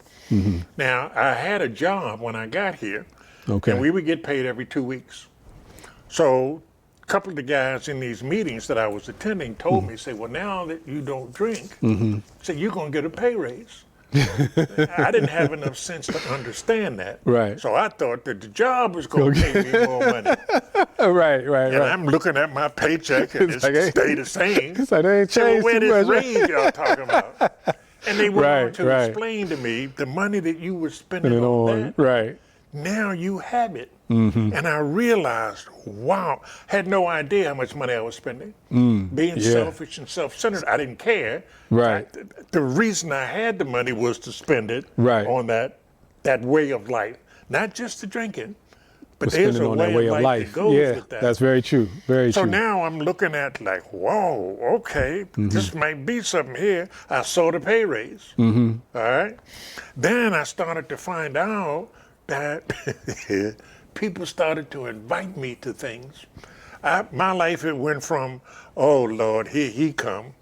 Now, I had a job when I got here, Okay. and we would get paid every 2 weeks. So a couple of the guys in these meetings that I was attending told me, say, well, now that you don't drink, say, you're going to get a pay raise. I didn't have enough sense to understand that. Right. So I thought that the job was going to pay me more money. Right. And I'm looking at my paycheck and it's like, hey. stay the same. It's like, they ain't So changed where too this much. raise y'all talking about? And they went on to Right. explain to me the money that you were spending And on that. right. Now you have it. And I realized, wow, had no idea how much money I was spending. Being yeah. selfish and self-centered, I didn't care. Right. The reason I had the money was to spend it Right. on that way of life, not just the drinking, but Was there's spending a on that way of life that goes yeah, with that. that's very true. Very So true. now I'm looking at like, whoa, okay, this might be something here. I saw the pay raise. All right. Then I started to find out that people started to invite me to things. My life, it went from, oh Lord, here he come.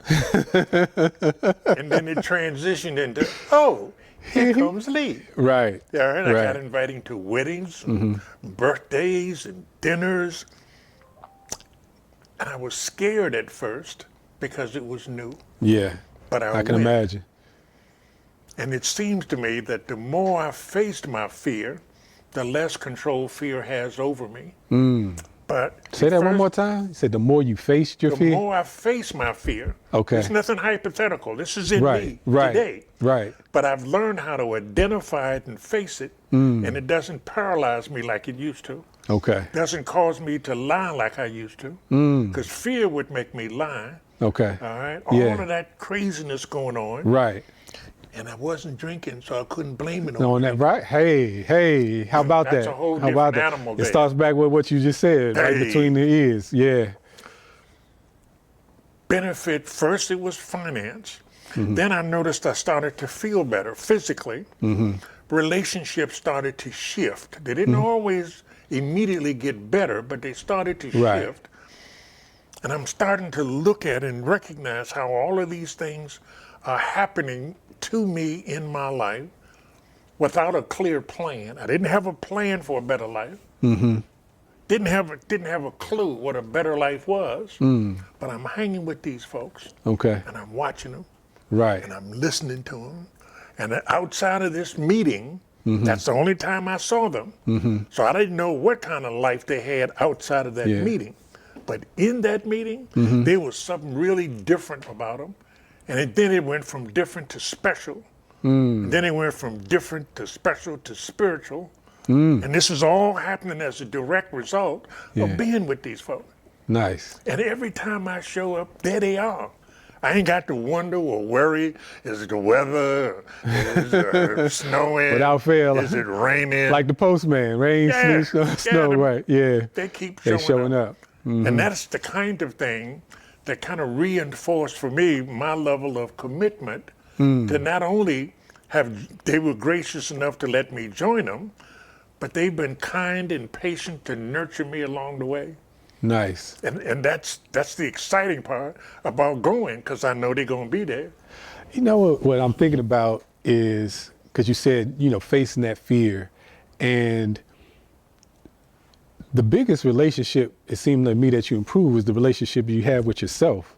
And then it transitioned into, oh, here comes Lee. Right. Yeah, and I Right. got invited to weddings, and birthdays, and dinners. And I was scared at first because it was new. Yeah. But I can went. imagine. And it seems to me that the more I faced my fear, the less control fear has over me. But Say that one more time. You said the more you faced your the fear. more I face my fear, Okay. it's nothing hypothetical. This is in me Right. today. Right. But I've learned how to identify it and face it, and it doesn't paralyze me like it used to. Okay. Doesn't cause me to lie like I used to, because fear would make me lie. Okay. All right, Yeah. all of that craziness going on, Right. and I wasn't drinking, so I couldn't blame it On that, right? Hey, how about That's that? a whole How about different that? animal It there. starts back with what you just said, right Hey. between the ears. Yeah. Benefit first, it was finance. Then I noticed I started to feel better physically. Relationships started to shift. They didn't always immediately get better, but they started to Right. shift. And I'm starting to look at and recognize how all of these things are happening to me in my life without a clear plan. I didn't have a plan for a better life. Didn't have a clue what a better life was. But I'm hanging with these folks Okay. and I'm watching them Right. and I'm listening to them. And outside of this meeting, that's the only time I saw them. So I didn't know what kind of life they had outside of that Yeah. meeting. But in that meeting, there was something really different about them. And then it went from different to special. And then it went from different to special to spiritual. And this is all happening as a direct result Yeah. of being with these folks. Nice. And every time I show up, there they are. I ain't got to wonder or worry, is it the weather? Is it snowing? Without fail. Is it raining? Like the postman, rain, Yeah. sleet, Yeah, snow, the- right? Yeah. they keep They're showing, showing up. And that's the kind of thing that kind of reinforced for me my level of commitment to not only they were gracious enough to let me join them, but they've been kind and patient to nurture me along the way. Nice. And that's the exciting part about going, because I know they're going to be there. You know what I'm thinking about is, because you said, facing that fear, and the biggest relationship, it seemed to me, that you improve is the relationship you have with yourself.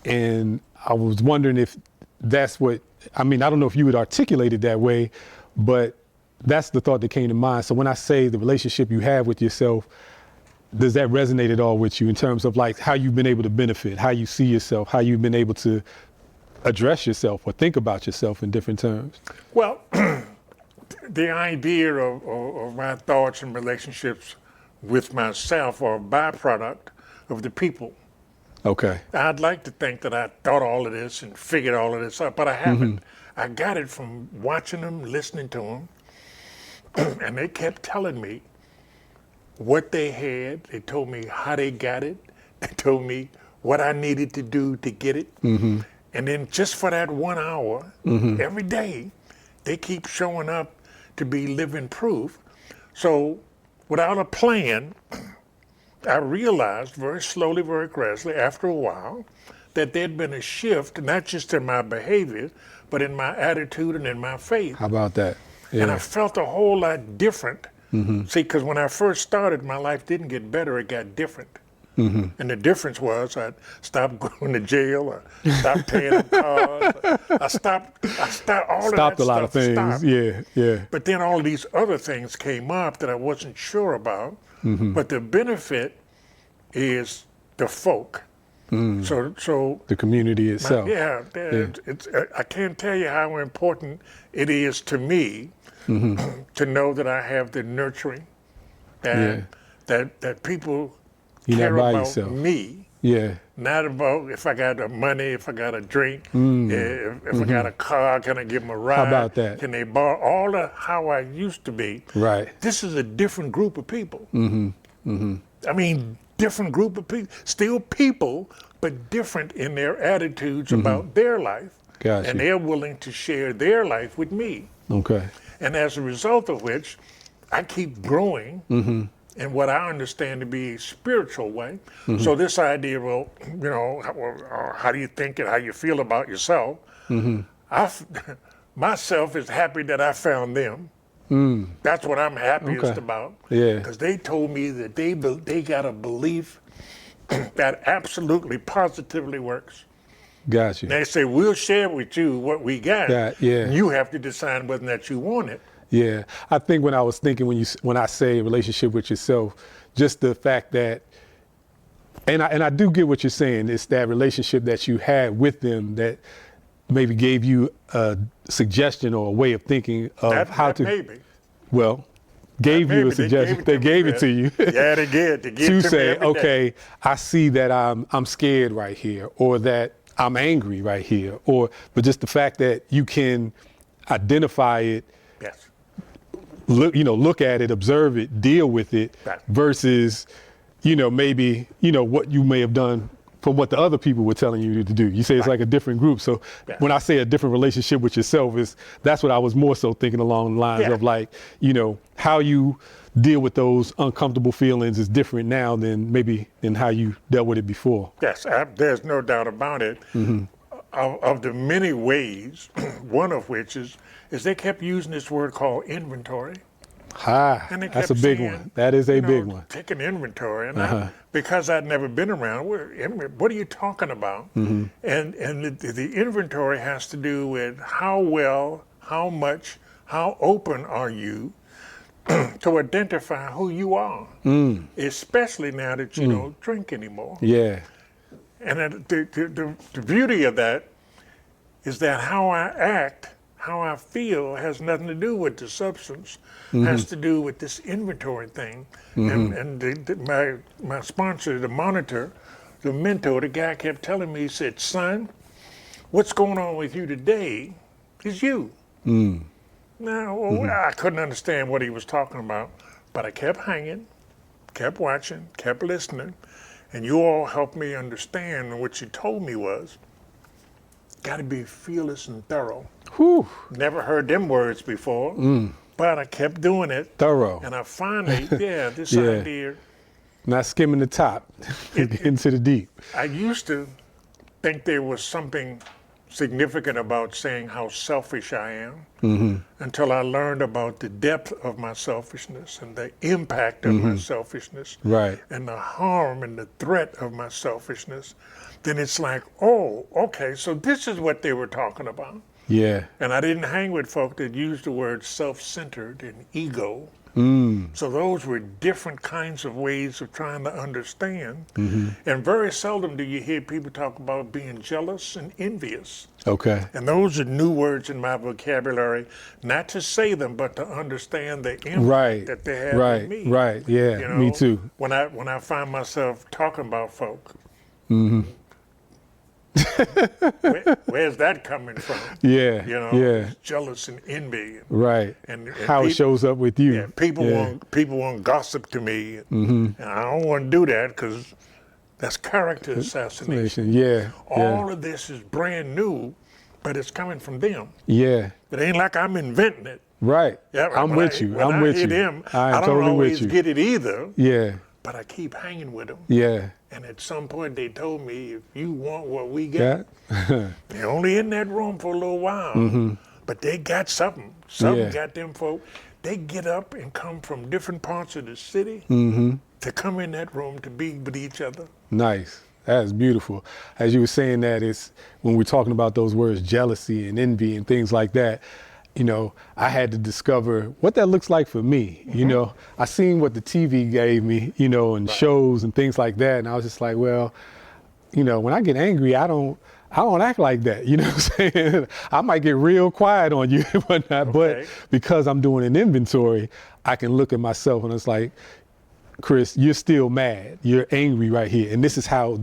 And I was wondering if that's what, I don't know if you would articulate it that way, but that's the thought that came to mind. So when I say the relationship you have with yourself, does that resonate at all with you in terms of like how you've been able to benefit, how you see yourself, how you've been able to address yourself or think about yourself in different terms? Well, the idea of my thoughts and relationships with myself are a byproduct of the people. Okay. I'd like to think that I thought all of this and figured all of this out, but I haven't. I got it from watching them, listening to them, and they kept telling me what they had. They told me how they got it. They told me what I needed to do to get it. And then just for that 1 hour, every day, they keep showing up to be living proof. So without a plan, I realized very slowly, very gradually, after a while, that there'd been a shift, not just in my behavior, but in my attitude and in my faith. How about that? And I Yeah. felt a whole lot different. See, because when I first started, my life didn't get better, it got different. And the difference was I stopped going to jail, or stopped paying up cars. I stopped all of that Stopped a lot of stuff things. stopped. Yeah. But then all of these other things came up that I wasn't sure about. But the benefit is the folk. So The community itself. It's, I can't tell you how important it is to me to know that I have the nurturing, that people You're care not by about yourself. me, Yeah. not about if I got the money, if I got a drink, if I got a car, can I give them a ride? about that? Can they borrow? All of how I used to be. Right. This is a different group of people. I mean, different group of people, still people, but different in their attitudes about their life. Gotcha. And they're willing to share their life with me. Okay. And as a result of which, I keep growing in what I understand to be a spiritual way. So this idea, well, you know, how do you think and how you feel about yourself? Myself is happy that I found them. That's what I'm happiest about. Yeah. Because they told me that they got a belief that absolutely, positively works. Gotcha. They say, we'll share with you what we got. Yeah. You have to decide whether or not you want it. Yeah, I think when I was thinking when I say relationship with yourself, just the fact that, and I do get what you're saying. It's that relationship that you had with them that maybe gave you a suggestion or a way of thinking of how to. Maybe. Well, gave you a suggestion. They gave it to you. Yeah, they did. They give to it to me say, every day. okay, I see that I'm scared right here, or that I'm angry right here, but just the fact that you can identify it. Yes. Look at it, observe it, deal with it, Right. versus, maybe, what you may have done from what the other people were telling you to do. You say it's like a different group. So when I say a different relationship with yourself, that's what I was more so thinking along the lines of, like, how you deal with those uncomfortable feelings is different now than how you dealt with it before. Yes, there's no doubt about it. Of the many ways, one of which is they kept using this word called inventory. And they That's a kept big saying, one. That is a big one. Take an inventory. And because I'd never been around, what are you talking about? And the inventory has to do with how well, how much, how open are you to identify who you are, especially now that you don't drink anymore. Yeah. And the beauty of that is that how I act, how I feel has nothing to do with the substance, has to do with this inventory thing. And my sponsor, the monitor, the mentor, the guy kept telling me, he said, son, what's going on with you today is you. Now, I couldn't understand what he was talking about, but I kept hanging, kept watching, kept listening. And you all helped me understand, and what you told me was, got to be fearless and thorough. Whew. Never heard them words before, but I kept doing it. Thorough. And I finally, this idea. Not skimming the top, into the deep. I used to think there was something significant about saying how selfish I am until I learned about the depth of my selfishness and the impact of my selfishness Right. and the harm and the threat of my selfishness. Then it's like, oh, okay, so this is what they were talking about. Yeah. And I didn't hang with folk that used the word self-centered and ego. So those were different kinds of ways of trying to understand. And very seldom do you hear people talk about being jealous and envious. Okay. And those are new words in my vocabulary, not to say them, but to understand the impact Right. that they have Right. on me. Right. Yeah. You know, Me too. When I find myself talking about folk, where's that coming from? Yeah. You know, Yeah. jealous and envy. Right. And How it shows up with you. Yeah, people want gossip to me, and I don't want to do that because that's character assassination. Yeah. All of this is brand new, but it's coming from them. Yeah. It ain't like I'm inventing it. Right. Yeah, I'm with you. When I'm I with hear you. them, I I am don't totally always with you. get it either, Yeah. but I keep hanging with them. Yeah. And at some point, they told me, if you want what we got, Yeah. they're only in that room for a little while, but they got something. Something Yeah. got them folk. They get up and come from different parts of the city to come in that room to be with each other. Nice. That's beautiful. As you were saying that, it's when we're talking about those words, jealousy and envy and things like that, you know, I had to discover what that looks like for me. You know, I seen what the TV gave me, you know, and shows and things like that. And I was just like, well, you know, when I get angry, I don't act like that. You know what I'm saying? I might get real quiet on you and whatnot, but because I'm doing an inventory, I can look at myself and it's like, Chris, you're still mad. You're angry right here. And this is how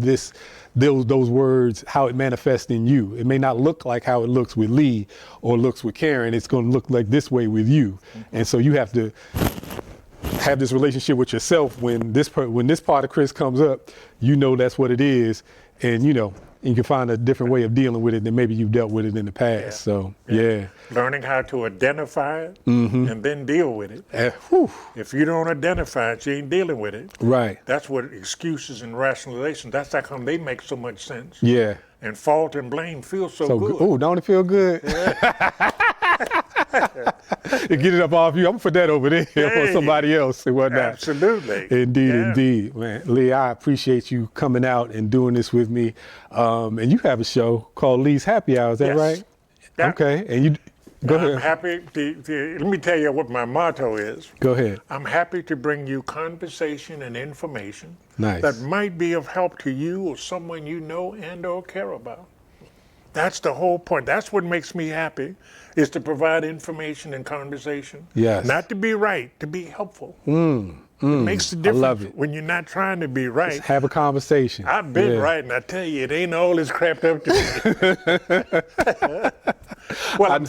those words, how it manifests in you. It may not look like how it looks with Lee or looks with Karen. It's going to look like this way with you. And so you have to have this relationship with yourself when this part of Chris comes up, you know that's what it is. And, you know, you can find a different way of dealing with it than maybe you've dealt with it in the past. So, yeah. Learning how to identify it and then deal with it. If you don't identify it, you ain't dealing with it. Right. That's what excuses and rationalization, that's how come they make so much sense. Yeah. And fault and blame feel so good. Oh, don't it feel good? To get it up off you, I'm gonna put that over there for somebody else and whatnot. Absolutely. Indeed. Man, Lee, I appreciate you coming out and doing this with me. And you have a show called Lee's Happy Hour, is that right? Yeah. Okay, and you, go ahead. I'm happy let me tell you what my motto is. Go ahead. I'm happy to bring you conversation and information that Nice. might be of help to you or someone you know and or care about. That's the whole point. That's what makes me happy, is to provide information and conversation. Yes. Not to be right, to be helpful. It makes the difference love it. when you're not trying to be right. Just have a conversation. I've been right, and I tell you, it ain't all this crapped up to be. Well, I'm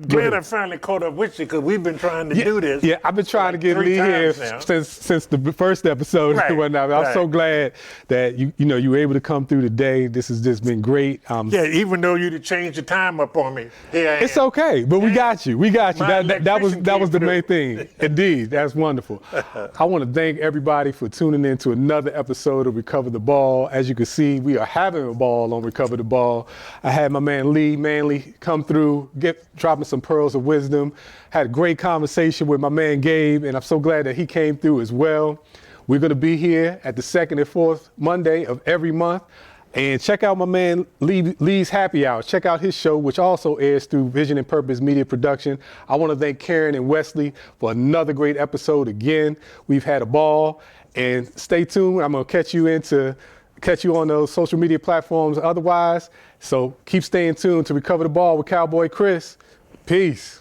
glad I finally caught up with you, because we've been trying to do this. Yeah, I've been trying to get 3 Lee here times since the first episode and whatnot. I'm so glad that you were able to come through today. This has just been great. Yeah, even though you'd changed the time up on me, here I am. It's okay, but we got you. We got you. My That was the electrician main came thing. Indeed, that's wonderful. I want to thank everybody for tuning in to another episode of Recover the Ball. As you can see, we are having a ball on Recover the Ball. I had my man Lee Manley come through, dropping some pearls of wisdom. Had a great conversation with my man Gabe, and I'm so glad that he came through as well. We're going to be here at the 2nd and 4th Monday of every month. And check out my man Lee's Happy Hour. Check out his show, which also airs through Vision and Purpose Media Production. I want to thank Karen and Wesley for another great episode again. We've had a ball, and stay tuned. I'm going to catch you on those social media platforms otherwise. So keep staying tuned to Recover the Ball with Cowboy Chris. Peace.